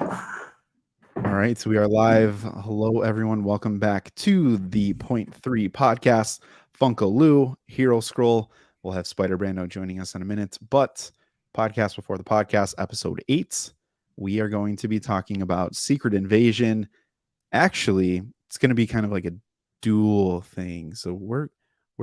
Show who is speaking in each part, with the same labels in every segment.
Speaker 1: All right, so we are live. Hello, everyone. Welcome back to the Point 3 podcast. Funko Lou, Hero Scroll. We'll have Spider Brando joining us in a minute. But podcast before the podcast, episode 8, we are going to be talking about Secret Invasion. Actually, it's going to be kind of like a dual thing. So we're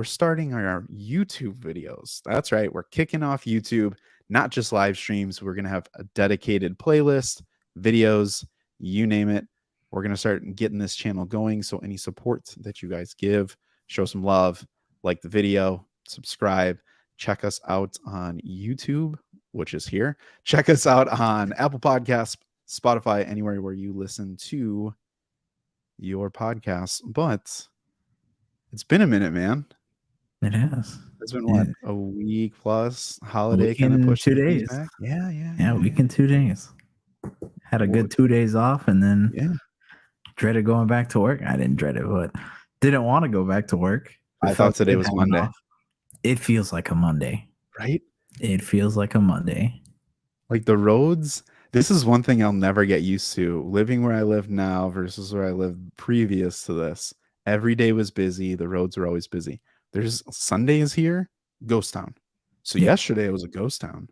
Speaker 1: starting our YouTube videos. That's right. We're kicking off YouTube, not just live streams. We're going to have a dedicated playlist, videos, you name it. We're going to start getting this channel going. So any support that you guys give, show some love, like the video, subscribe, check us out on YouTube, which is here. Check us out on Apple Podcasts, Spotify, anywhere where you listen to your podcasts. But it's been a minute, man.
Speaker 2: It has.
Speaker 1: It's been what, a week plus? Holiday
Speaker 2: week
Speaker 1: kind of
Speaker 2: and
Speaker 1: pushing
Speaker 2: 2
Speaker 1: things
Speaker 2: days.
Speaker 1: back. Yeah.
Speaker 2: Yeah, week and 2 days. Had a good 2 days off, and then dreaded going back to work. I didn't dread it, but didn't want to go back to work.
Speaker 1: I thought today was Monday.
Speaker 2: Off. It feels like a Monday,
Speaker 1: right?
Speaker 2: It feels like a Monday.
Speaker 1: Like the roads. This is one thing I'll never get used to. Living where I live now versus where I lived previous to this. Every day was busy. The roads were always busy. There's Sundays here, ghost town. So yesterday it was a ghost town.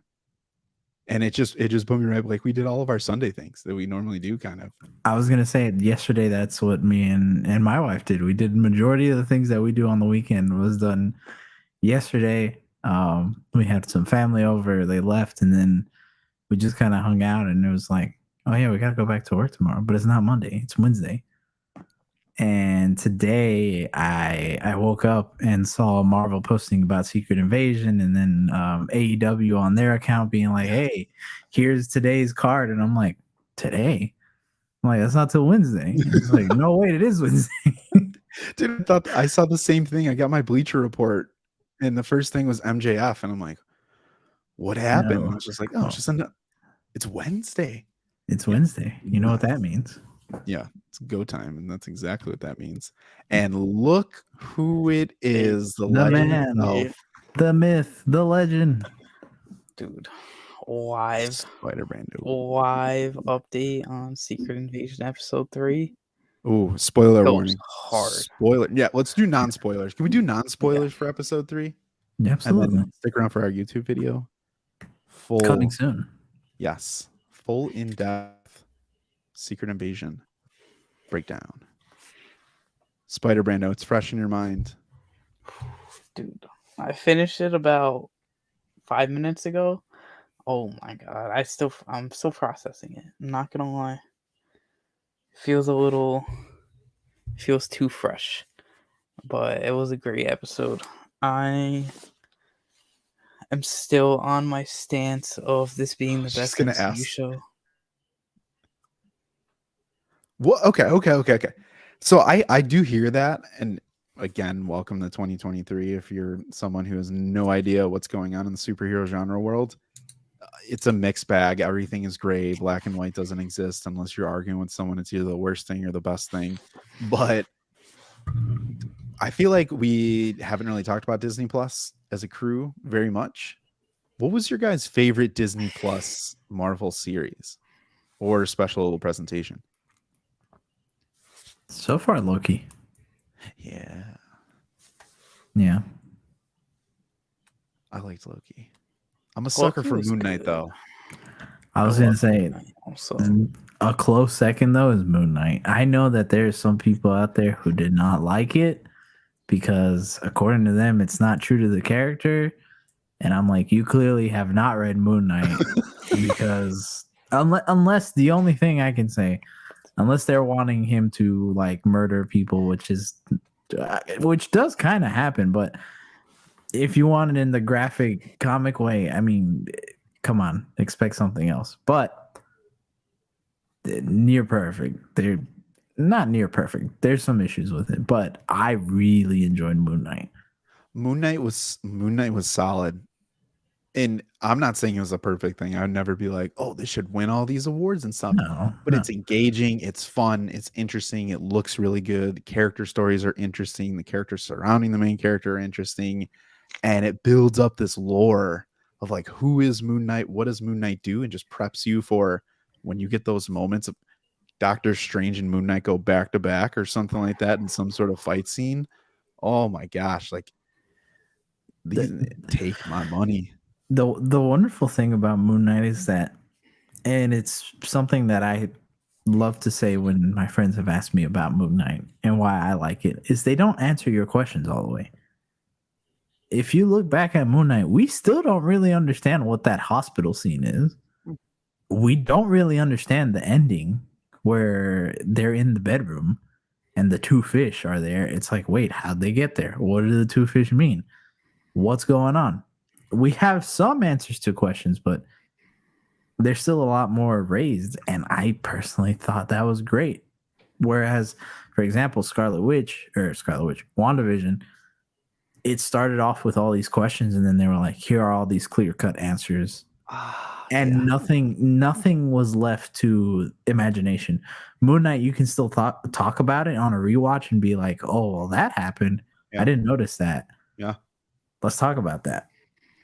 Speaker 1: And it just put me right, like we did all of our Sunday things that we normally do, kind of.
Speaker 2: I was gonna say yesterday that's what me and my wife did. We did majority of the things that we do on the weekend was done yesterday. We had some family over, they left, and then we just kind of hung out, and it was like, oh yeah, we gotta go back to work tomorrow, but it's not Monday, it's Wednesday. And today I woke up and saw Marvel posting about Secret Invasion, and then AEW on their account being like, hey, here's today's card. And I'm like, today? I'm like, that's not till Wednesday. It's like, no, wait, it is Wednesday.
Speaker 1: Dude, I saw the same thing. I got my Bleacher Report, and the first thing was MJF, and I'm like, what happened? No. I was just like, oh, it's Wednesday.
Speaker 2: It's Wednesday. You know what that means?
Speaker 1: Yeah, it's go time, and that's exactly what that means. And look who it is, the legend
Speaker 2: man, the myth, the legend.
Speaker 3: Dude, live
Speaker 1: Spider Brando.
Speaker 3: Live update on Secret Invasion episode 3.
Speaker 1: Oh, spoiler warning.
Speaker 3: Hard.
Speaker 1: Spoiler. Yeah, let's do non-spoilers. Can we do non-spoilers for episode 3?
Speaker 2: Yeah, absolutely.
Speaker 1: And then stick around for our YouTube video. Full
Speaker 2: coming soon.
Speaker 1: Yes. Full in-depth Secret Invasion breakdown. Spider Brando, it's fresh in your mind.
Speaker 3: Dude, I finished it about 5 minutes ago. Oh my god, I'm still processing it. I'm not gonna lie. It feels too fresh. But it was a great episode. I am still on my stance of this being the best MCU show.
Speaker 1: Well, okay. So I do hear that, and again, welcome to 2023. If you're someone who has no idea what's going on in the superhero genre world, it's a mixed bag. Everything is gray. Black and white doesn't exist unless you're arguing with someone. It's either the worst thing or the best thing. But I feel like we haven't really talked about Disney Plus as a crew very much. What was your guys' favorite Disney Plus Marvel series or special little presentation?
Speaker 2: So far, Loki.
Speaker 1: Yeah. I liked Loki. I'm a sucker for Moon Knight, though.
Speaker 2: I was gonna say a close second though is Moon Knight. I know that there's some people out there who did not like it because according to them it's not true to the character, and I'm like, you clearly have not read Moon Knight because unless the only thing I can say, unless they're wanting him to like murder people, which does kind of happen, but if you want it in the graphic comic way, I mean, come on, expect something else. But near perfect. They're not near perfect. There's some issues with it, but I really enjoyed Moon Knight.
Speaker 1: Moon Knight was solid. And I'm not saying it was a perfect thing. I would never be like, oh, this should win all these awards and stuff. But it's engaging. It's fun. It's interesting. It looks really good. The character stories are interesting. The characters surrounding the main character are interesting. And it builds up this lore of like, who is Moon Knight? What does Moon Knight do? And just preps you for when you get those moments of Doctor Strange and Moon Knight go back to back or something like that in some sort of fight scene. Oh my gosh, like these take my money.
Speaker 2: The wonderful thing about Moon Knight is that, and it's something that I love to say when my friends have asked me about Moon Knight and why I like it, is they don't answer your questions all the way. If you look back at Moon Knight, we still don't really understand what that hospital scene is. We don't really understand the ending where they're in the bedroom and the two fish are there. It's like, wait, how'd they get there? What do the two fish mean? What's going on? We have some answers to questions, but there's still a lot more raised. And I personally thought that was great. Whereas, for example, WandaVision, it started off with all these questions, and then they were like, here are all these clear-cut answers. And nothing was left to imagination. Moon Knight, you can still talk about it on a rewatch and be like, oh, well, that happened.
Speaker 1: Yeah.
Speaker 2: I didn't notice that.
Speaker 1: Yeah.
Speaker 2: Let's talk about that.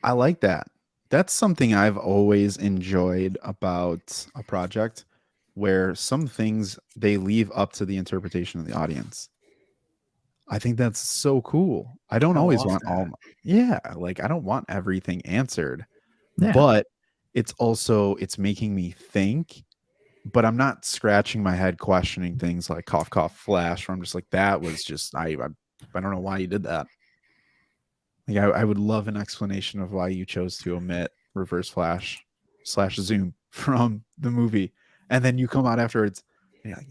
Speaker 1: I like that. That's something I've always enjoyed about a project, where some things they leave up to the interpretation of the audience. I think that's so cool. I don't always want I don't want everything answered.
Speaker 2: Yeah.
Speaker 1: But it's making me think, but I'm not scratching my head questioning things like cough cough flash, where I'm just like, that was just I don't know why you did that. Like I would love an explanation of why you chose to omit reverse flash / zoom from the movie, and then you come out afterwards, and you're like,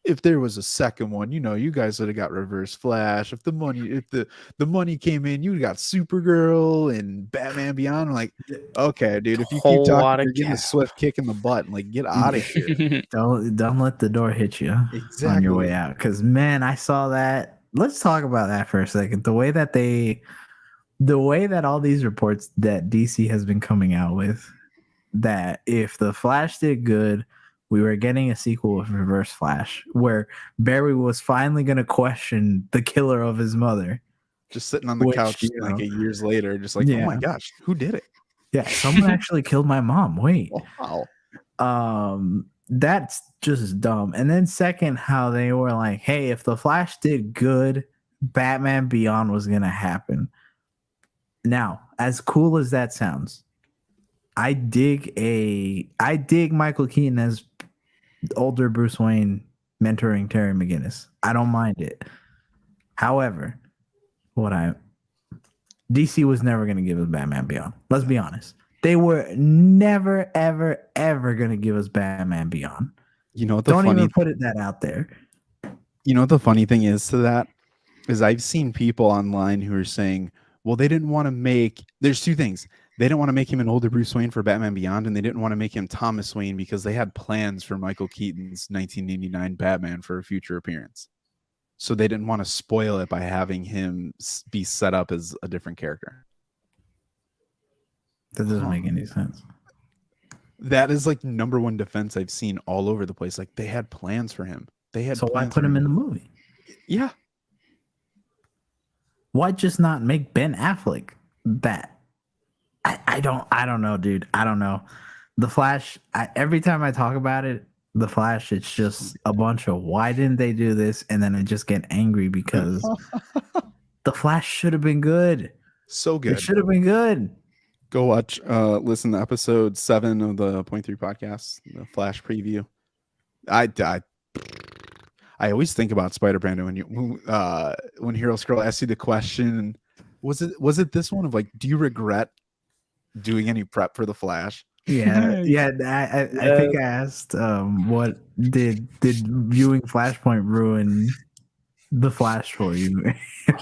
Speaker 1: if there was a second one, you guys would have got reverse flash. If the money came in, you got Supergirl and Batman Beyond. I'm like, okay, dude, if you keep talking, you're getting a swift kick in the butt and like, get out of here.
Speaker 2: Don't let the door hit you on your way out. Because man, I saw that. Let's talk about that for a second. The way that all these reports that DC has been coming out with, that if the Flash did good, we were getting a sequel of Reverse Flash, where Barry was finally going to question the killer of his mother.
Speaker 1: Just sitting on the couch like years later, just like, oh my gosh, who did it?
Speaker 2: Yeah, someone actually killed my mom. Wait.
Speaker 1: Wow.
Speaker 2: That's just dumb. And then second, how they were like, hey, if the Flash did good, Batman Beyond was going to happen. Now, as cool as that sounds, I dig Michael Keaton as older Bruce Wayne mentoring Terry McGinnis. I don't mind it. However, DC was never going to give us Batman Beyond. Let's be honest. They were never, ever, ever going to give us Batman Beyond. Don't even put that out there.
Speaker 1: You know what the funny thing is to that? Is I've seen people online who are saying, well, they didn't want to make... There's two things. They didn't want to make him an older Bruce Wayne for Batman Beyond, and they didn't want to make him Thomas Wayne because they had plans for Michael Keaton's 1989 Batman for a future appearance. So they didn't want to spoil it by having him be set up as a different character.
Speaker 2: That doesn't make any sense.
Speaker 1: That is like number one defense I've seen all over the place. Like, they had plans for him.
Speaker 2: So why put him in the movie?
Speaker 1: Yeah.
Speaker 2: Why just not make Ben Affleck that? I don't know, dude. I don't know. The Flash, every time I talk about it, The Flash, it's just a bunch of why didn't they do this? And then I just get angry because The Flash should have been good.
Speaker 1: So good.
Speaker 2: It should have been good.
Speaker 1: Go watch, listen to episode 7 of the Point 3 podcast, the Flash preview. I always think about Spider-Brando when Hero Scroll asks you the question. Was it this one of like, do you regret doing any prep for the Flash?
Speaker 2: Yeah. I think I asked, what did viewing Flashpoint ruin the Flash for you?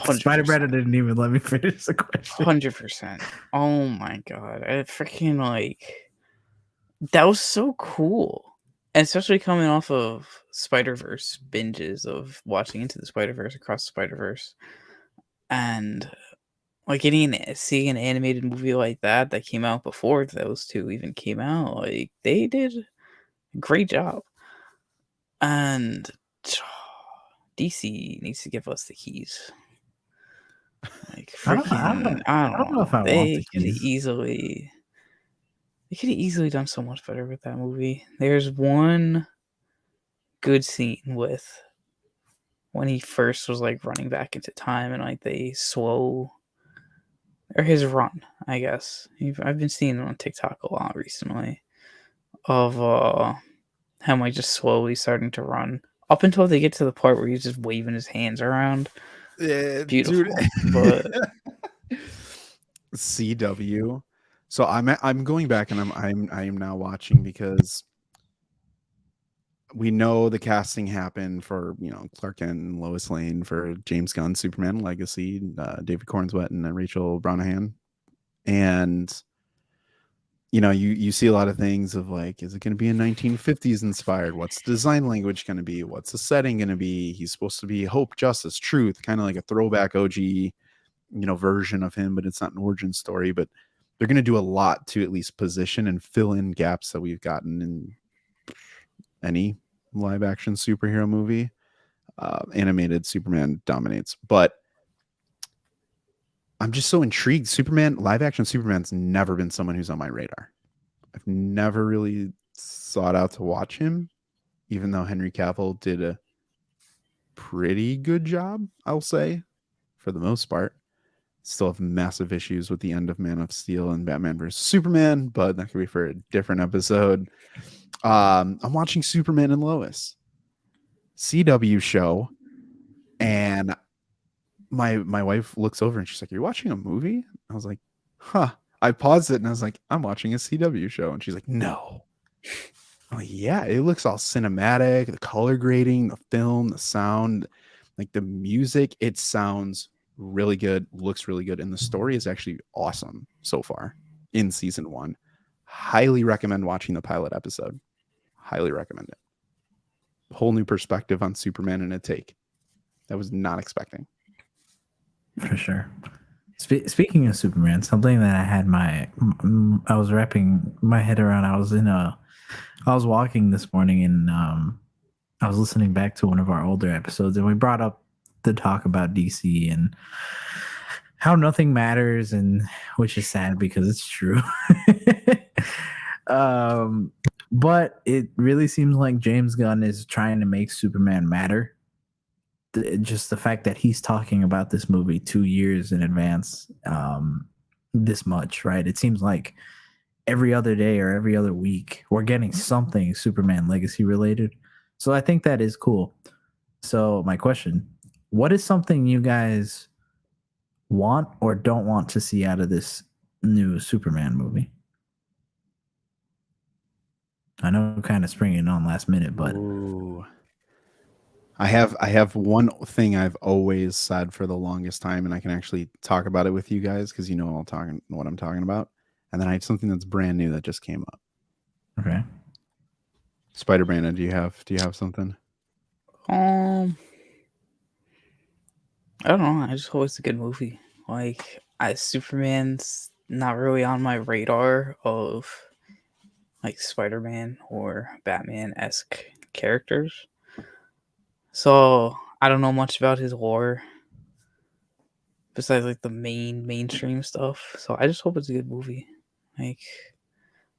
Speaker 2: Spider-Brando didn't even let me finish the question.
Speaker 3: 100%. Oh my god, I freaking that was so cool. And especially coming off of Spider-Verse binges of watching Into the Spider-Verse, Across the Spider-Verse, and like seeing an animated movie like that came out before those two even came out, like they did a great job. And DC needs to give us the keys. Like freaking, I don't know if I want the keys. Easily. They could have easily done so much better with that movie. There's one good scene with when he first was like running back into time and like they slow or his run, I guess. I've been seeing it on TikTok a lot recently of him like just slowly starting to run up until they get to the part where he's just waving his hands around. Beautiful, but
Speaker 1: CW. So I'm going back and I am now watching because we know the casting happened for Clark Kent and Lois Lane for James Gunn's Superman Legacy, David Cornswet and Rachel Brosnahan, and you see a lot of things of like, is it going to be a 1950s inspired? What's the design language going to be? What's the setting going to be? He's supposed to be hope, justice, truth, kind of like a throwback OG version of him, but it's not an origin story. But they're going to do a lot to at least position and fill in gaps that we've gotten in any live action superhero movie. Animated Superman dominates, but I'm just so intrigued. Live action Superman's never been someone who's on my radar. I've never really sought out to watch him, even though Henry Cavill did a pretty good job, I'll say, for the most part. Still have massive issues with the end of Man of Steel and Batman vs. Superman, but that could be for a different episode. I'm watching Superman and Lois, CW show, and my wife looks over and she's like, "You're watching a movie?" I was like, "Huh." I paused it and I was like, "I'm watching a CW show," and she's like, "No." I'm like, "Yeah, it looks all cinematic, the color grading, the film, the sound, like the music. It sounds really good, looks really good, and the story is actually awesome so far in season 1. Highly recommend watching the pilot episode. Highly recommend it. Whole new perspective on Superman in a take. I was not expecting."
Speaker 2: For sure. Speaking of Superman, something that I had I was wrapping my head around. I was walking this morning and I was listening back to one of our older episodes and we brought up the talk about DC and how nothing matters, and which is sad because it's true. But it really seems like James Gunn is trying to make Superman matter. Just the fact that he's talking about this movie 2 years in advance, this much, right? It seems like every other day or every other week we're getting something Superman Legacy related. So I think that is cool. So my question, what is something you guys want or don't want to see out of this new Superman movie? I know I'm kind of springing on last minute, but
Speaker 1: Ooh. I have one thing I've always said for the longest time, and I can actually talk about it with you guys because what I'm talking about. And then I have something that's brand new that just came up.
Speaker 2: okay.
Speaker 1: Spider Brandon, do you have something?
Speaker 3: I don't know. I just hope it's a good movie. Like, Superman's not really on my radar of like Spider-Man or Batman-esque characters. So I don't know much about his lore besides like the mainstream stuff. So I just hope it's a good movie. Like,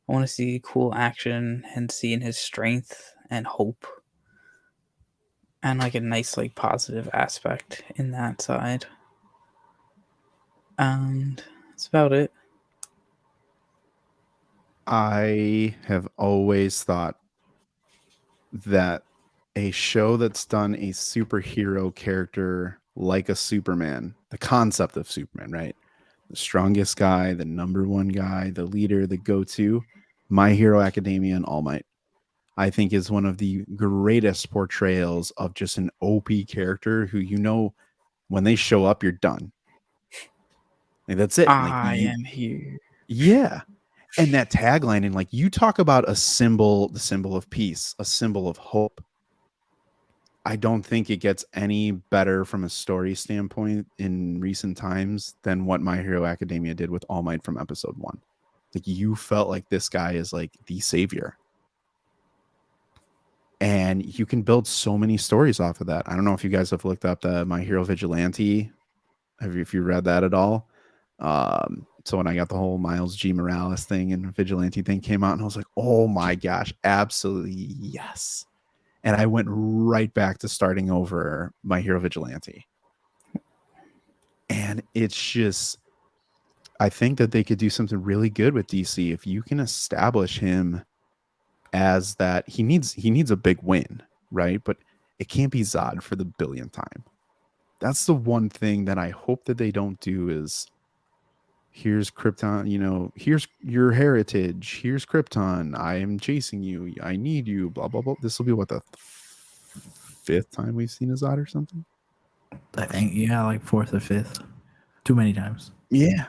Speaker 3: I want to see cool action and seeing his strength and hope and like a nice like positive aspect in that side. And that's about it.
Speaker 1: I have always thought that a show that's done a superhero character like a Superman, the concept of Superman, right? The strongest guy, the number one guy, the leader, the go-to, My Hero Academia and All Might, I think is one of the greatest portrayals of just an OP character who, when they show up, you're done. Like, that's it.
Speaker 3: I am here.
Speaker 1: Yeah. And that tagline, and like you talk about the symbol of peace, a symbol of hope. I don't think it gets any better from a story standpoint in recent times than what My Hero Academia did with All Might from episode 1. Like, you felt like this guy is like the savior. And you can build so many stories off of that. I don't know if you guys have looked up the My Hero Vigilante. If you read that at all? So when I got the whole Miles G. Morales thing and Vigilante thing came out, and I was like, oh my gosh, absolutely yes. And I went right back to starting over My Hero Vigilante. And it's just, I think that they could do something really good with DC if you can establish him as that. He needs a big win, right? But it can't be Zod for the billionth time. That's the one thing that I hope that they don't do is, here's Krypton, here's your heritage, here's Krypton, I am chasing you, I need you, blah blah blah. This will be what, the fifth time we've seen a Zod or something?
Speaker 2: I think, yeah, like fourth or fifth. Too many times.
Speaker 1: Yeah.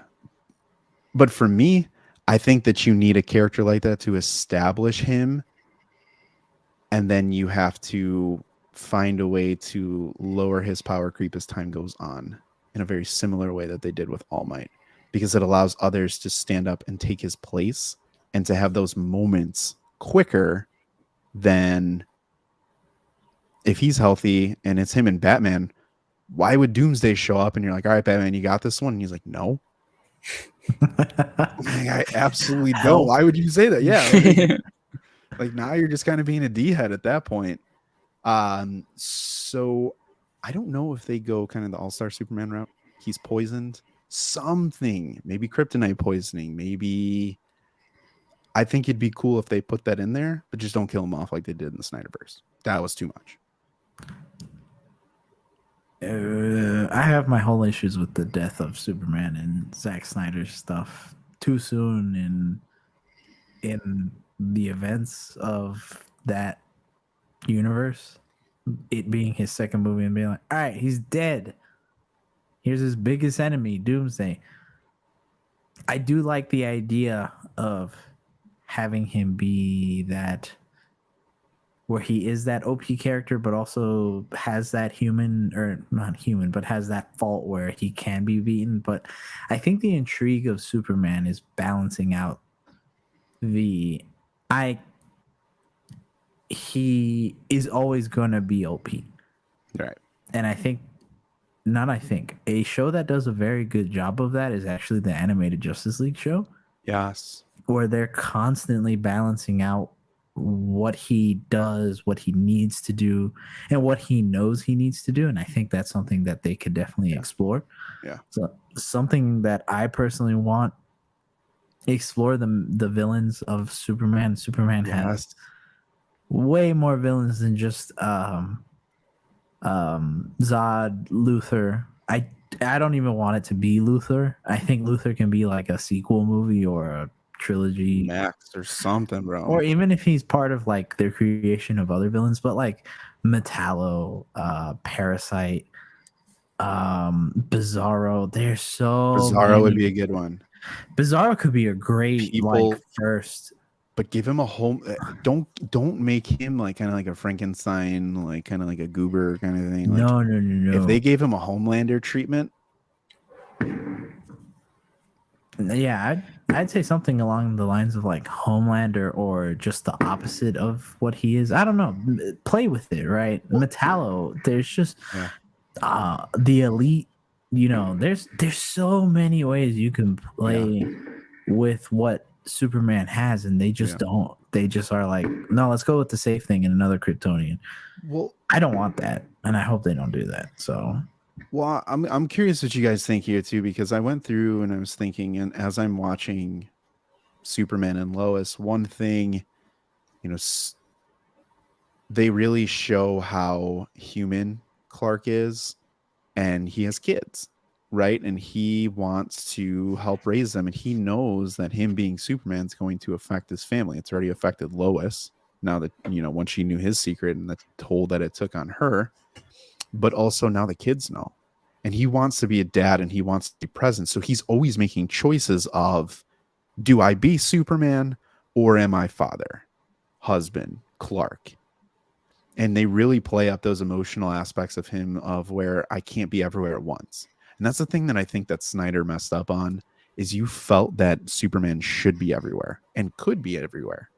Speaker 1: But for me, I think that you need a character like that to establish him, and then you have to find a way to lower his power creep as time goes on in a very similar way that they did with All Might, because it allows others to stand up and take his place and to have those moments quicker than if he's healthy and it's him and Batman. Why would Doomsday show up and you're like, all right, Batman, you got this one? And he's like, no. I absolutely don't. Why would you say that? Yeah. Like now you're just kind of being a D-head at that point. So I don't know if they go kind of the All-Star Superman route. He's poisoned. Something. Maybe kryptonite poisoning. Maybe. I think it'd be cool if they put that in there, but just don't kill him off like they did in the Snyderverse. That was too much.
Speaker 2: I have my whole issues with the death of Superman and Zack Snyder's stuff too soon in the events of that universe. It being his second movie and being like, all right, he's dead. Here's his biggest enemy, Doomsday. I do like the idea of having him be that, where he is that OP character, but also has that human, or not human, but has that fault where he can be beaten. But I think the intrigue of Superman is balancing out he is always going to be OP.
Speaker 1: Right.
Speaker 2: And a show that does a very good job of that is actually the animated Justice League show.
Speaker 1: Yes.
Speaker 2: Where they're constantly balancing out what he does, what he needs to do, and what he knows he needs to do. And I think that's something that they could definitely explore.
Speaker 1: Yeah.
Speaker 2: So something that I personally want, explore the villains of Superman. Superman has way more villains than just Zod, Luthor. I don't even want it to be Luthor. I think Luthor can be like a sequel movie or a trilogy,
Speaker 1: Max or something, bro.
Speaker 2: or even if he's part of like their creation of other villains, but like Metallo, Parasite, Bizarro. There's so
Speaker 1: Bizarro would be a good one.
Speaker 2: Bizarro could be a great like first,
Speaker 1: but give him a home. Don't make him like kind of like a Frankenstein, like kind of like a goober kind of thing. Like,
Speaker 2: no.
Speaker 1: If they gave him a Homelander treatment,
Speaker 2: yeah, I'd say something along the lines of like Homelander, or just the opposite of what he is. I don't know. Play with it, right? Metallo. There's just the Elite. There's so many ways you can play with what Superman has, and they just don't. They just are like, no, let's go with the safe thing and another Kryptonian.
Speaker 1: Well,
Speaker 2: I don't want that, and I hope they don't do that. So.
Speaker 1: Well, I'm curious what you guys think here too, because I went through and I was thinking, and as I'm watching Superman and Lois, one thing, they really show how human Clark is, and he has kids, right? And he wants to help raise them, and he knows that him being Superman is going to affect his family. It's already affected Lois now that, once she knew his secret and the toll that it took on her. But also now the kids know, and he wants to be a dad and he wants to be present. So he's always making choices of, do I be Superman or am I father, husband, Clark? And they really play up those emotional aspects of him, of where I can't be everywhere at once. And that's the thing that I think that Snyder messed up on, is you felt that Superman should be everywhere and could be everywhere.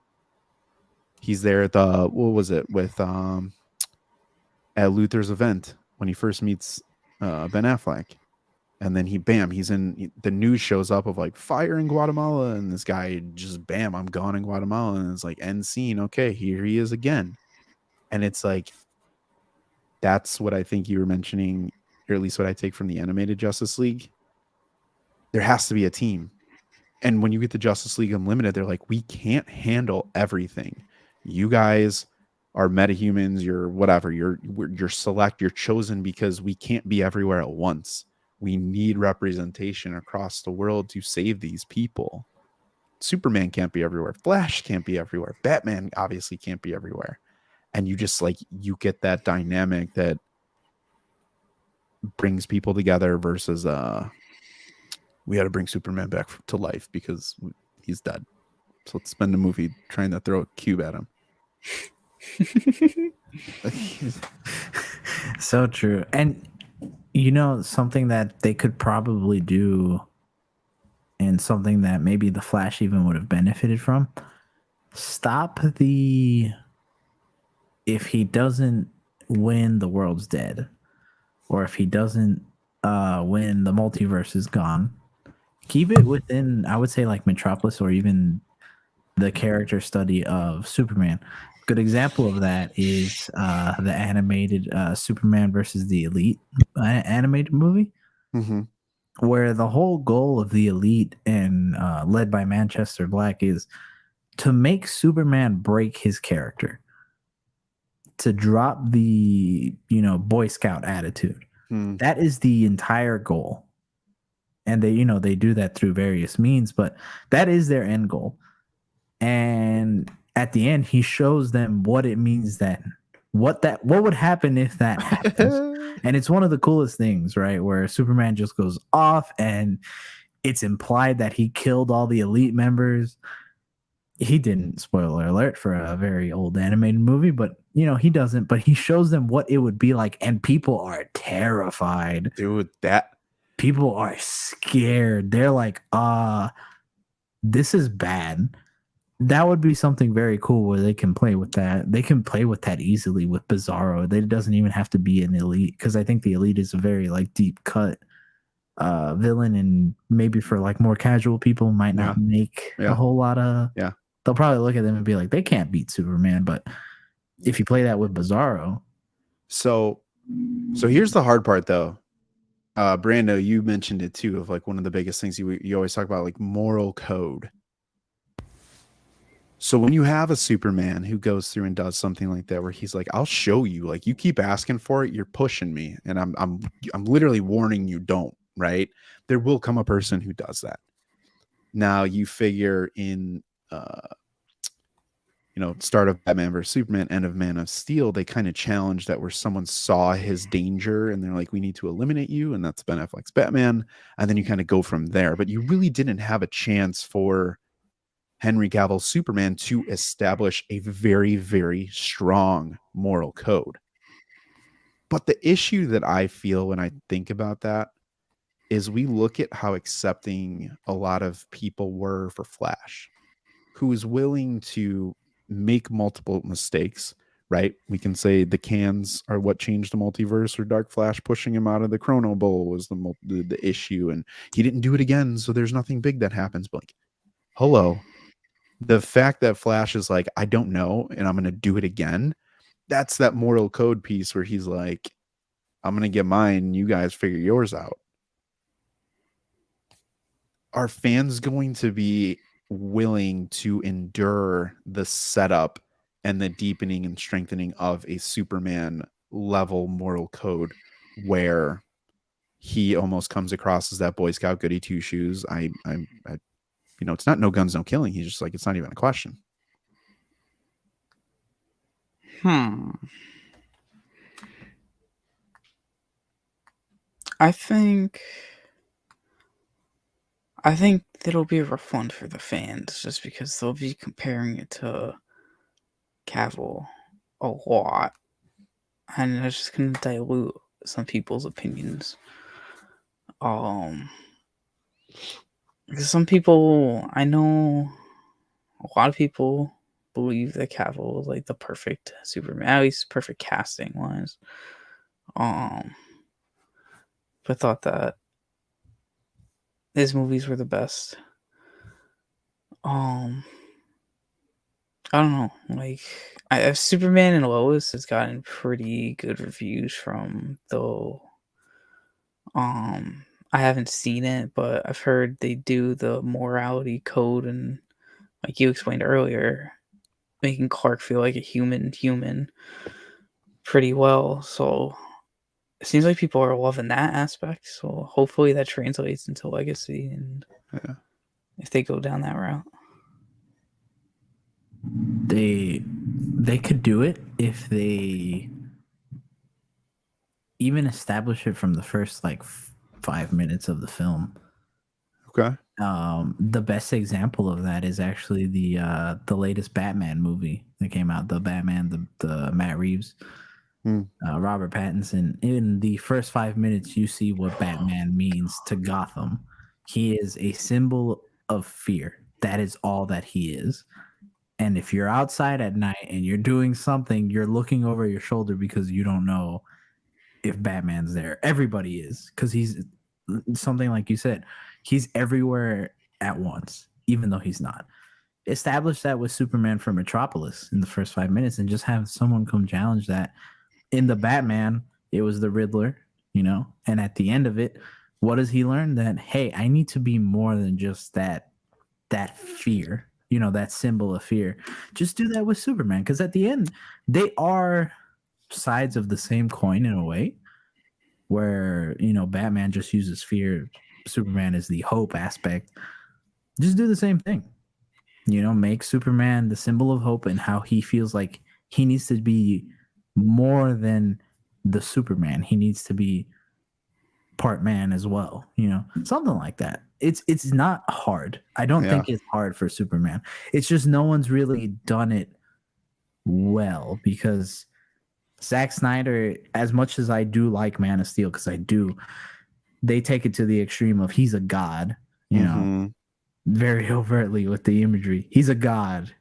Speaker 1: He's there at what was it with, at Luthor's event when he first meets Ben Affleck, And then he's in the news shows up of like fire in Guatemala, and this guy just bam, I'm gone in Guatemala, and it's like end scene. Okay, here he is again, and it's like that's what I think you were mentioning, or at least what I take from the animated Justice League. There has to be a team, and when you get the Justice League Unlimited, they're like, we can't handle everything. You guys are metahumans. You're whatever. You're select. You're chosen because we can't be everywhere at once. We need representation across the world to save these people. Superman can't be everywhere. Flash can't be everywhere. Batman obviously can't be everywhere. And you just like, you get that dynamic that brings people together versus we got to bring Superman back to life because he's dead. So let's spend a movie trying to throw a cube at him.
Speaker 2: So true. And you know, something that they could probably do, and something that maybe the Flash even would have benefited from, stop the if he doesn't win, the world's dead, or if he doesn't win, the multiverse is gone. Keep it within, I would say, like Metropolis, or even the character study of Superman. Good example of that is the animated Superman versus the Elite animated movie,
Speaker 1: Mm-hmm.
Speaker 2: where the whole goal of the Elite and led by Manchester Black is to make Superman break his character, to drop the, you know, Boy Scout attitude. That is the entire goal. And they, you know, they do that through various means, but that is their end goal. And at the end, he shows them what it means, that what would happen if that happens. And it's one of the coolest things, right? Where Superman just goes off, and it's implied that he killed all the Elite members. He didn't, spoiler alert for a very old animated movie, but you know, he doesn't, but he shows them what it would be like, and people are terrified.
Speaker 1: Dude,
Speaker 2: People are scared. They're like, this is bad. That would be something very cool where they can play with that. They can play with that easily with Bizarro. It doesn't even have to be an Elite, because I think the Elite is a very like deep cut villain, and maybe for like more casual people might not make a whole lot of.
Speaker 1: Yeah,
Speaker 2: they'll probably look at them and be like, they can't beat Superman. But if you play that with Bizarro,
Speaker 1: so here's the hard part though. Brando, you mentioned it too, of like one of the biggest things you always talk about, like moral code. So when you have a Superman who goes through and does something like that, where he's like, I'll show you, like, you keep asking for it, you're pushing me, and I'm literally warning you, don't, right? There will come a person who does that. Now you figure in start of Batman versus Superman, end of Man of Steel, they kind of challenged that, where someone saw his danger and they're like, we need to eliminate you, and that's Ben Affleck's Batman, and then you kind of go from there. But you really didn't have a chance for Henry Cavill's Superman to establish a very, very strong moral code. But the issue that I feel when I think about that is we look at how accepting a lot of people were for Flash, who is willing to make multiple mistakes, right? We can say the cans are what changed the multiverse, or Dark Flash pushing him out of the Chrono Bowl was the issue, and he didn't do it again, so there's nothing big that happens. But like, hello, the fact that Flash is like, I don't know, and I'm going to do it again, that's that moral code piece where he's like, I'm going to get mine, you guys figure yours out. Are fans going to be willing to endure the setup and the deepening and strengthening of a Superman level moral code, where he almost comes across as that Boy Scout goody two shoes? I it's not no guns, no killing. He's just like, it's not even a question.
Speaker 3: I think it'll be a rough one for the fans, just because they'll be comparing it to Cavill a lot, and it's just gonna dilute some people's opinions. Because some people, I know, a lot of people believe that Cavill was like the perfect Superman, at least perfect casting wise. But thought that his movies were the best. I don't know. Like, Superman and Lois has gotten pretty good reviews from, though. I haven't seen it, but I've heard they do the morality code, and like you explained earlier, making Clark feel like a human pretty well. So it seems like people are loving that aspect. So hopefully that translates into Legacy, and if they go down that route.
Speaker 2: They could do it if they even establish it from the first like 5 minutes of the film.
Speaker 1: Okay.
Speaker 2: The best example of that is actually the latest Batman movie that came out, the Batman, the Matt Reeves, Robert Pattinson. In the first 5 minutes, you see what Batman means to Gotham. He is a symbol of fear. That is all that he is. And if you're outside at night and you're doing something, you're looking over your shoulder because you don't know if Batman's there. Everybody is, because he's something like you said, he's everywhere at once, even though he's not. Establish that with Superman for Metropolis in the first 5 minutes and just have someone come challenge that. In the Batman, it was the Riddler, and at the end of it, what does he learn? That, hey, I need to be more than just that fear, that symbol of fear. Just do that with Superman, because at the end, they are sides of the same coin in a way, where Batman just uses fear, Superman is the hope aspect. Just do the same thing, make Superman the symbol of hope and how he feels like he needs to be more than the Superman. He needs to be part man as well, something like that. It's not hard. I don't think it's hard for Superman. It's just no one's really done it well, because Zack Snyder, as much as I do like Man of Steel, because I do, they take it to the extreme of he's a god, very overtly with the imagery. He's a god,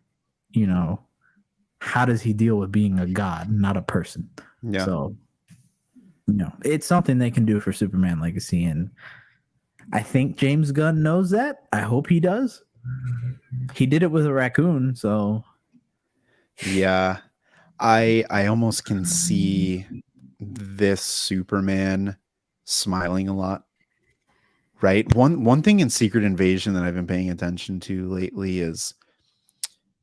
Speaker 2: how does he deal with being a god, not a person?
Speaker 1: Yeah.
Speaker 2: So, it's something they can do for Superman Legacy, and I think James Gunn knows that. I hope he does. He did it with a raccoon, so
Speaker 1: yeah. I almost can see this Superman smiling a lot. Right? One thing in Secret Invasion that I've been paying attention to lately is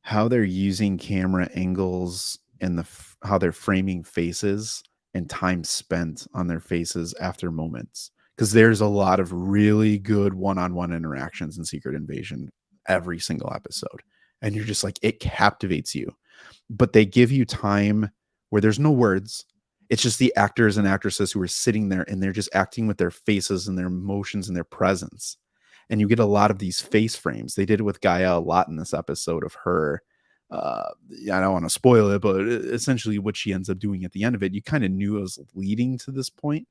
Speaker 1: how they're using camera angles and how they're framing faces and time spent on their faces after moments. Because there's a lot of really good one-on-one interactions in Secret Invasion every single episode. And you're just like, it captivates you. But they give you time where there's no words. It's just the actors and actresses who are sitting there and they're just acting with their faces and their emotions and their presence. And you get a lot of these face frames. They did it with Gaia a lot in this episode of her. I don't want to spoil it, but essentially what she ends up doing at the end of it, you kind of knew it was leading to this point.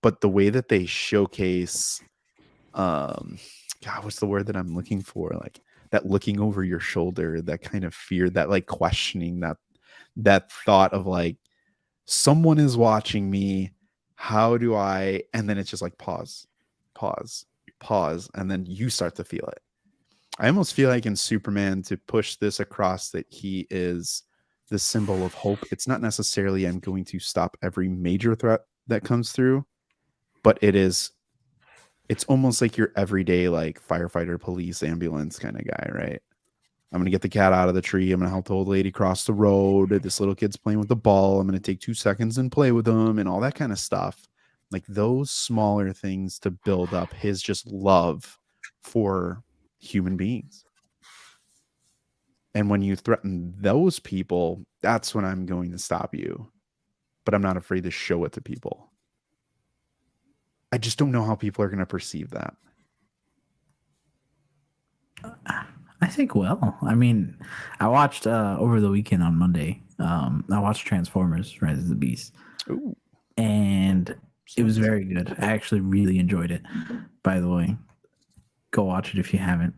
Speaker 1: But the way that they showcase, God, what's the word that I'm looking for? Like that looking over your shoulder, that kind of fear, that like questioning, that thought of like, someone is watching me. How do I? And then it's just like pause. And then you start to feel it. I almost feel like in Superman, to push this across that he is the symbol of hope. It's not necessarily I'm going to stop every major threat that comes through, but it's almost like your everyday like firefighter, police, ambulance kind of guy, right? I'm going to get the cat out of the tree. I'm going to help the old lady cross the road. This little kid's playing with the ball. I'm going to take 2 seconds and play with them and all that kind of stuff. Like those smaller things to build up his just love for human beings. And when you threaten those people, that's when I'm going to stop you. But I'm not afraid to show it to people. I just don't know how people are going to perceive that.
Speaker 2: I think well. I mean, I watched over the weekend on Monday. I watched Transformers: Rise of the Beast.
Speaker 1: Ooh.
Speaker 2: And it was very good. I actually really enjoyed it. By the way, go watch it if you haven't.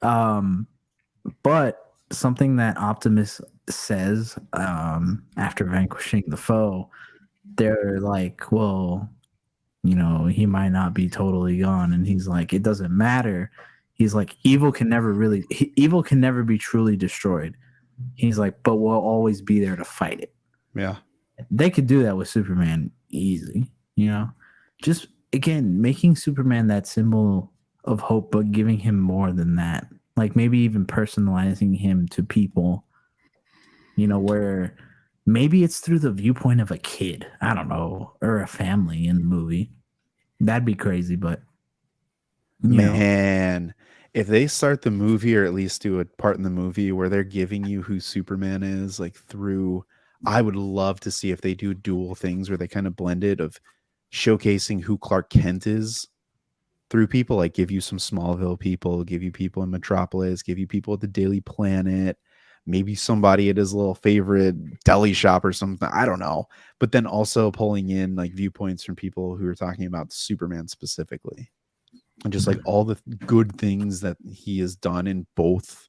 Speaker 2: But something that Optimus says after vanquishing the foe, they're like, well, you know, he might not be totally gone. And he's like, it doesn't matter. He's like, evil can never be truly destroyed. He's like, but we'll always be there to fight it.
Speaker 1: Yeah.
Speaker 2: They could do that with Superman easy, you know? Just, again, making Superman that symbol of hope, but giving him more than that. Like maybe even personalizing him to people, you know, where maybe it's through the viewpoint of a kid, I don't know, or a family in the movie. That'd be crazy, but
Speaker 1: man, if they start the movie, or at least do a part in the movie where they're giving you who Superman is, like through, I would love to see if they do dual things where they kind of blended of showcasing who Clark Kent is through people, like give you some Smallville people, give you people in Metropolis, give you people at the Daily Planet, maybe somebody at his little favorite deli shop or something. I don't know. But then also pulling in like viewpoints from people who are talking about Superman specifically. And just like all the good things that he has done in both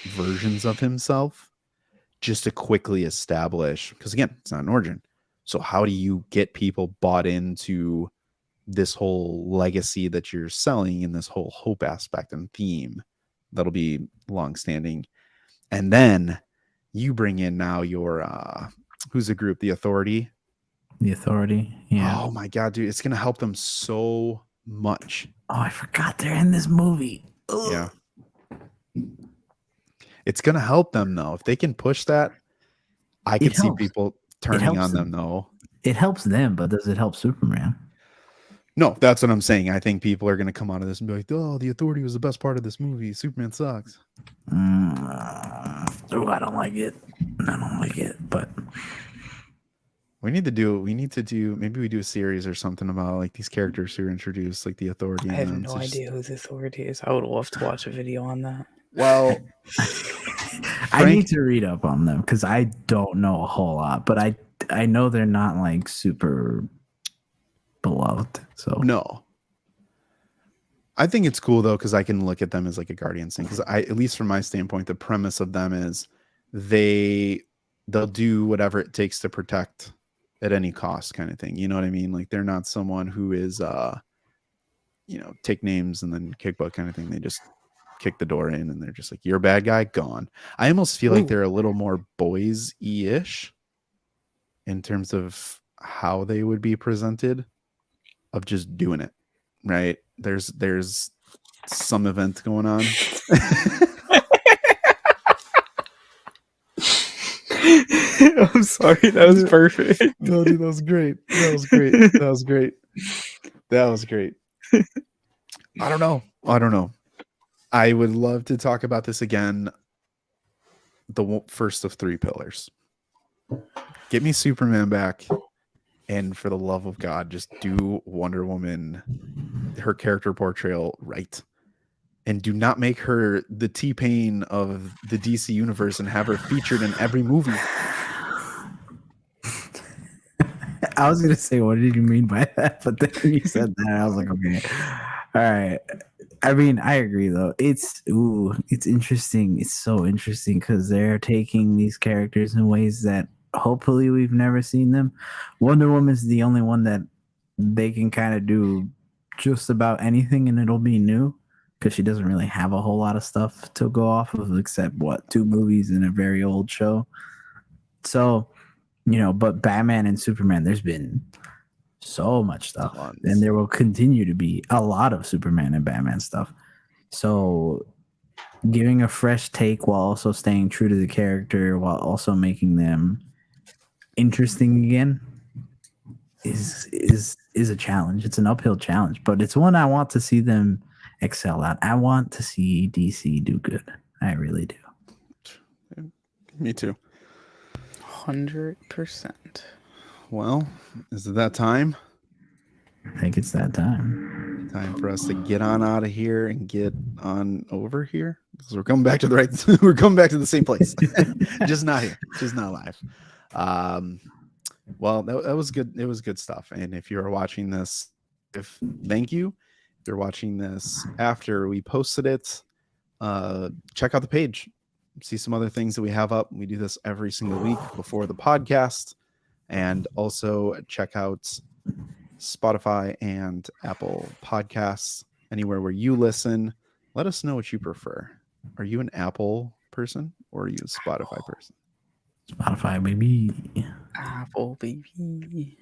Speaker 1: versions of himself, just to quickly establish, because again, it's not an origin. So how do you get people bought into this whole legacy that you're selling and this whole hope aspect and theme that'll be longstanding? And then you bring in now your who's the group, the Authority.
Speaker 2: Yeah.
Speaker 1: Oh my god, dude, it's gonna help them so much.
Speaker 2: Oh, I forgot they're in this movie. Ugh.
Speaker 1: Yeah. It's gonna help them though. If they can push that, I could see people turning on them though.
Speaker 2: It helps them, but does it help Superman?
Speaker 1: No, that's what I'm saying. I think people are going to come out of this and be like, oh, the Authority was the best part of this movie. Superman sucks.
Speaker 2: I don't like it. But
Speaker 1: maybe we do a series or something about like these characters who are introduced, like the Authority.
Speaker 3: I have no idea who the Authority is. I would love to watch a video on that.
Speaker 1: Well,
Speaker 2: I need to read up on them because I don't know a whole lot, but I know they're not like super beloved. So
Speaker 1: no, I think it's cool though because I can look at them as like a Guardians thing. Because at least from my standpoint, the premise of them is they'll do whatever it takes to protect at any cost, kind of thing. You know what I mean? Like they're not someone who is take names and then kick butt kind of thing. They just kick the door in and they're just like, you're a bad guy, gone. I almost feel like they're a little more boys-ish in terms of how they would be presented, of just doing it, right? There's some event going on.
Speaker 3: I'm sorry, that was perfect.
Speaker 1: No, dude, that was great. That was great. I don't know. I would love to talk about this again. The first of 3 pillars. Get me Superman back. And for the love of God, just do Wonder Woman, her character portrayal right. And do not make her the T-Pain of the DC universe and have her featured in every movie.
Speaker 2: I was going to say, what did you mean by that? But then you said that, I was like, okay. All right. I mean, I agree, though. It's interesting. It's so interesting because they're taking these characters in ways that hopefully we've never seen them. Wonder Woman's the only one that they can kind of do just about anything and it'll be new because she doesn't really have a whole lot of stuff to go off of except 2 movies and a very old show. So, but Batman and Superman, there's been so much stuff. And there will continue to be a lot of Superman and Batman stuff. So giving a fresh take while also staying true to the character while also making them interesting again is a challenge. It's an uphill challenge, but it's one I want to see them excel at. I want to see DC do good. I really do.
Speaker 1: Me too.
Speaker 3: 100%.
Speaker 1: Well, is it that time?
Speaker 2: I think it's that time.
Speaker 1: Time for us to get on out of here and get on over here. Because we're coming back to we're coming back to the same place. Just not here. Just not live. Well, that was good. It was good stuff. And if you're watching this, thank you. If you're watching this after we posted it, check out the page. See some other things that we have up. We do this every single week before the podcast. And also check out Spotify, and Apple Podcasts. Anywhere where you listen, let us know what you prefer. Are you an Apple person or are you a Spotify person?
Speaker 2: Spotify, baby.
Speaker 3: Apple baby.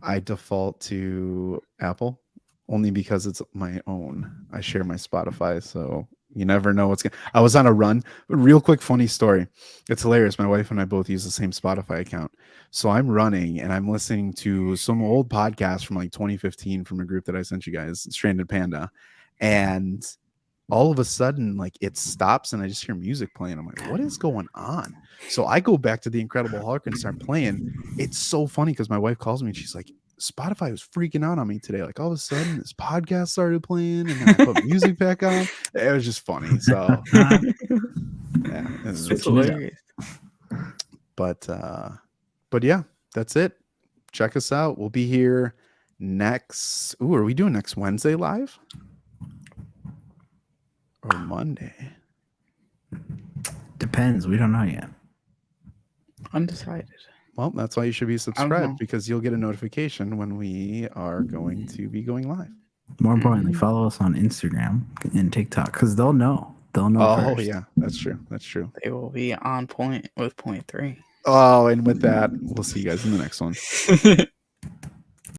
Speaker 1: I default to Apple only because it's my own. I share my Spotify, so you never know what's going to. I was on a run. Real quick funny story. It's hilarious. My wife and I both use the same Spotify account. So I'm running and I'm listening to some old podcast from like 2015 from a group that I sent you guys, Stranded Panda. And all of a sudden, like it stops and I just hear music playing. I'm like, what is going on? So I go back to the Incredible Hulk and start playing. It's so funny because my wife calls me and she's like, Spotify was freaking out on me today. Like all of a sudden this podcast started playing and then I put music back on. It was just funny. So yeah, it was
Speaker 3: It's
Speaker 1: really-
Speaker 3: hilarious.
Speaker 1: but yeah, that's it. Check us out. We'll be here next. Ooh, are we doing next Wednesday live? Or Monday?
Speaker 2: Depends. We don't know yet.
Speaker 3: Undecided.
Speaker 1: Well, that's why you should be
Speaker 3: know.
Speaker 1: subscribed because you'll get a notification when we are going to be going live.
Speaker 2: More importantly, follow us on Instagram and TikTok because they'll know. They'll know.
Speaker 1: Oh,
Speaker 2: first.
Speaker 1: yeah, that's true. That's true.
Speaker 3: They will be on point with point 3.
Speaker 1: Oh, and with that, we'll see you guys in the next one.